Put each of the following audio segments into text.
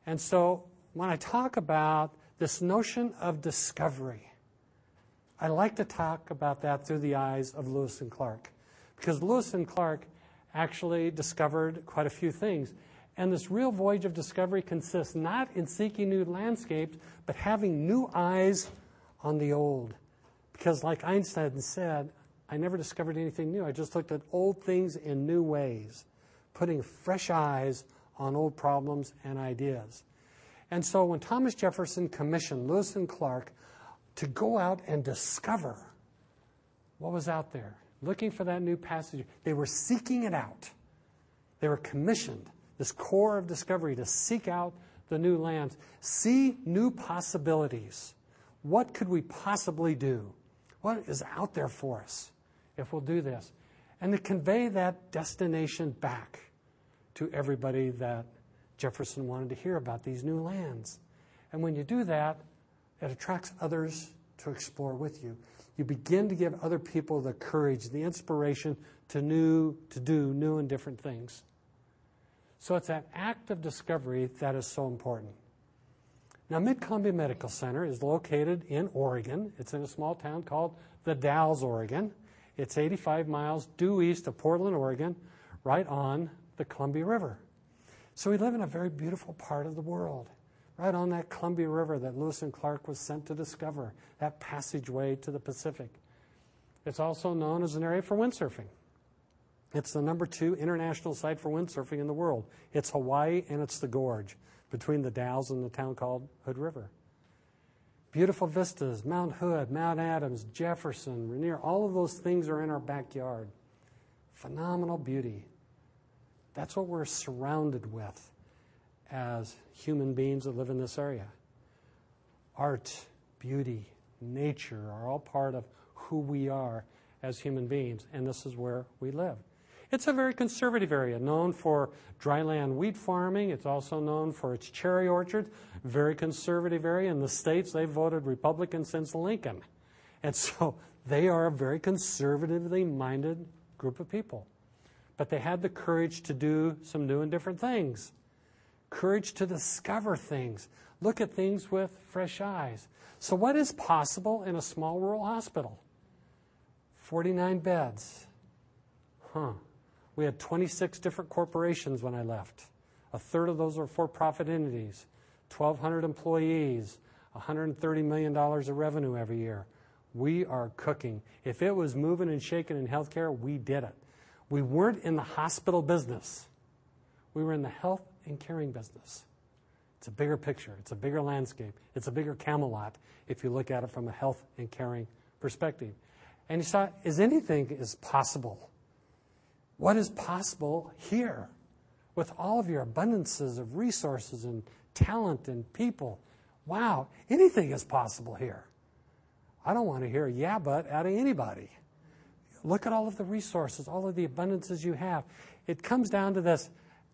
And so when I talk about this notion of discovery, I like to talk about that through the eyes of Lewis and Clark, because Lewis and Clark actually discovered quite a few things. And this real voyage of discovery consists not in seeking new landscapes, but having new eyes on the old. Because like Einstein said, I never discovered anything new. I just looked at old things in new ways, putting fresh eyes on old problems and ideas. And so when Thomas Jefferson commissioned Lewis and Clark to go out and discover what was out there, looking for that new passage, they were seeking it out. They were commissioned, this core of discovery, to seek out the new lands, see new possibilities. What could we possibly do? What is out there for us if we'll do this? And to convey that destination back to everybody that Jefferson wanted to hear about, these new lands. And when you do that, it attracts others to explore with you. You begin to give other people the courage, the inspiration to do new and different things. So it's that act of discovery that is so important. Now, Mid-Columbia Medical Center is located in Oregon. It's in a small town called The Dalles, Oregon. It's 85 miles due east of Portland, Oregon, right on the Columbia River. So we live in a very beautiful part of the world, right on that Columbia River that Lewis and Clark was sent to discover, that passageway to the Pacific. It's also known as an area for windsurfing. It's the number 2 international site for windsurfing in the world. It's Hawaii and it's the gorge between the Dalles and the town called Hood River. Beautiful vistas, Mount Hood, Mount Adams, Jefferson, Rainier, all of those things are in our backyard. Phenomenal beauty. That's what we're surrounded with as human beings that live in this area. Art, beauty, nature are all part of who we are as human beings, and this is where we live. It's a very conservative area, known for dryland wheat farming. It's also known for its cherry orchards. Very conservative area. In the States, they voted Republican since Lincoln. And so they are a very conservatively minded group of people. But they had the courage to do some new and different things. Courage to discover things. Look at things with fresh eyes. So what is possible in a small rural hospital? 49 beds. We had 26 different corporations when I left. A third of those are for-profit entities. 1,200 employees. $130 million of revenue every year. We are cooking. If it was moving and shaking in healthcare, we did it. We weren't in the hospital business. We were in the health and caring business. It's a bigger picture. It's a bigger landscape. It's a bigger Camelot if you look at it from a health and caring perspective. And you saw, anything is possible. What is possible here with all of your abundances of resources and talent and people? Wow, anything is possible here. I don't want to hear yeah, but out of anybody. Look at all of the resources, all of the abundances you have. It comes down to this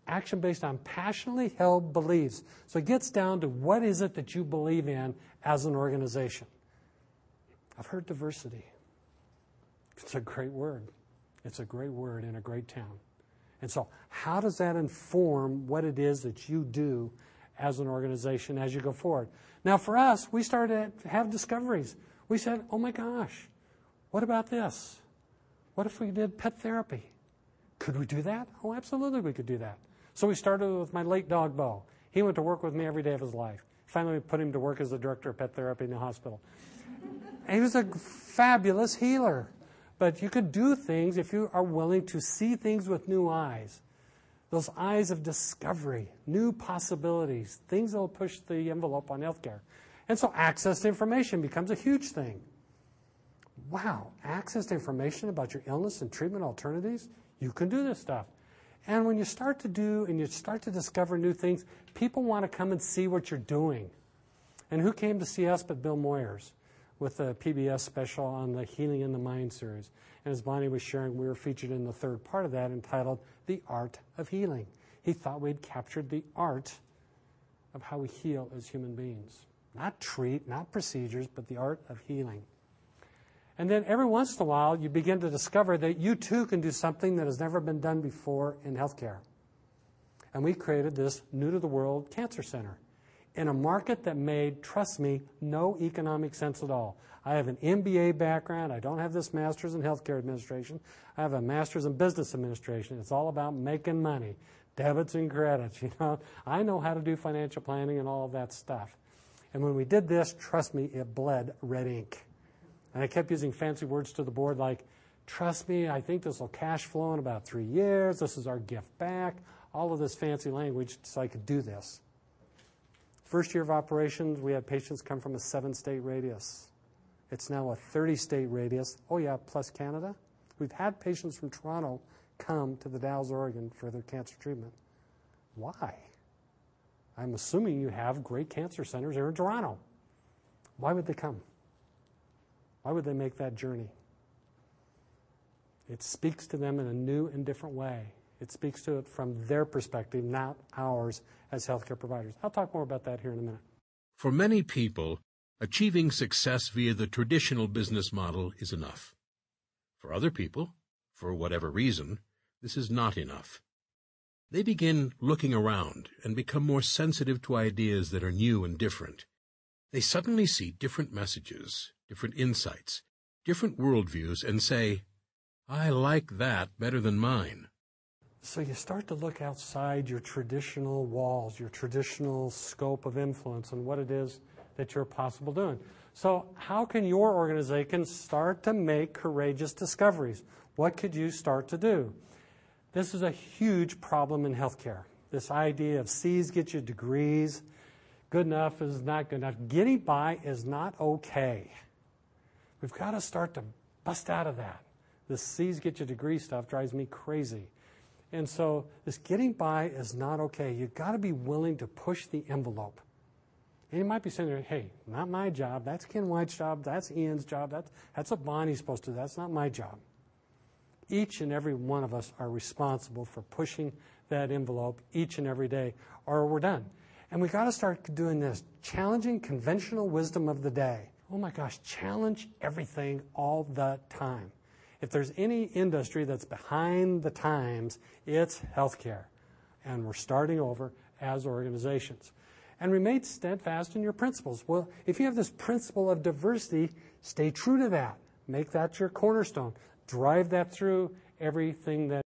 action based on passionately held beliefs. So it gets down to what is it that you believe in as an organization. I've heard diversity. It's a great word. It's a great word in a great town. And so how does that inform what it is that you do as an organization as you go forward? Now for us, we started to have discoveries. We said, oh my gosh, what about this? What if we did pet therapy? Could we do that? Oh, absolutely we could do that. So we started with my late dog, Bo. He went to work with me every day of his life. Finally, we put him to work as the director of pet therapy in the hospital. And he was a fabulous healer. But you could do things if you are willing to see things with new eyes. Those eyes of discovery, new possibilities, things that will push the envelope on healthcare. And so access to information becomes a huge thing. Wow, access to information about your illness and treatment alternatives? You can do this stuff. And when you start to do and you start to discover new things, people want to come and see what you're doing. And who came to see us but Bill Moyers with the PBS special on the Healing in the Mind series. And as Bonnie was sharing, we were featured in the third part of that entitled The Art of Healing. He thought we'd captured the art of how we heal as human beings. Not treat, not procedures, but the art of healing. And then every once in a while, you begin to discover that you too can do something that has never been done before in healthcare. And we created this new-to-the-world cancer center in a market that made, trust me, no economic sense at all. I have an MBA background. I don't have this master's in healthcare administration. I have a master's in business administration. It's all about making money, debits and credits. I know how to do financial planning and all of that stuff. And when we did this, trust me, it bled red ink. And I kept using fancy words to the board like, trust me, I think this will cash flow in about 3 years. This is our gift back. All of this fancy language so I could do this. First year of operations, we had patients come from a 7-state radius. It's now a 30-state radius. Oh, yeah, plus Canada. We've had patients from Toronto come to the Dalles, Oregon for their cancer treatment. Why? I'm assuming you have great cancer centers here in Toronto. Why would they come? Why would they make that journey? It speaks to them in a new and different way. It speaks to it from their perspective, not ours as healthcare providers. I'll talk more about that here in a minute. For many people, achieving success via the traditional business model is enough. For other people, for whatever reason, this is not enough. They begin looking around and become more sensitive to ideas that are new and different. They suddenly see different messages, different insights, different worldviews, and say, I like that better than mine. So you start to look outside your traditional walls, your traditional scope of influence, and what it is that you're possible doing. So how can your organization start to make courageous discoveries? What could you start to do? This is a huge problem in healthcare. This idea of C's get you degrees, good enough is not good enough. Getting by is not okay. We've got to start to bust out of that. This C's get you degree stuff drives me crazy. And so this getting by is not okay. You've got to be willing to push the envelope. And you might be saying, hey, not my job. That's Ken White's job. That's Ian's job. That's what Bonnie's supposed to do. That's not my job. Each and every one of us are responsible for pushing that envelope each and every day, or we're done. And we've got to start doing this, challenging conventional wisdom of the day. Oh my gosh, challenge everything all the time. If there's any industry that's behind the times, it's healthcare. And we're starting over as organizations. And remain steadfast in your principles. Well, if you have this principle of diversity, stay true to that. Make that your cornerstone. Drive that through everything that